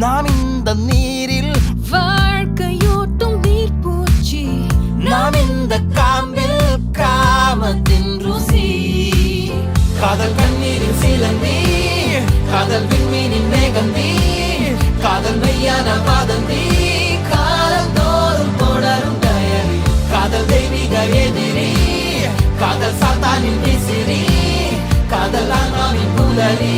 நாம் இந்த நீரில் வாழ்க்கையூட்டும் நீர்ப்பூச்சி, நாம் இந்த காம்பில் காமத்தின் ருசி. காதல் கண்ணீரின் சிலந்தி, காதல் விண்மீனின் மேகந்தி, காதல் மெய்யான வாதந்தி, காதல் தோறும் தொடரும் டயரி. காதல் தெய்வீக எதிரி, காதல் சாத்தானின் விசிறி, காதல் ஆன்மாவின் புலரி.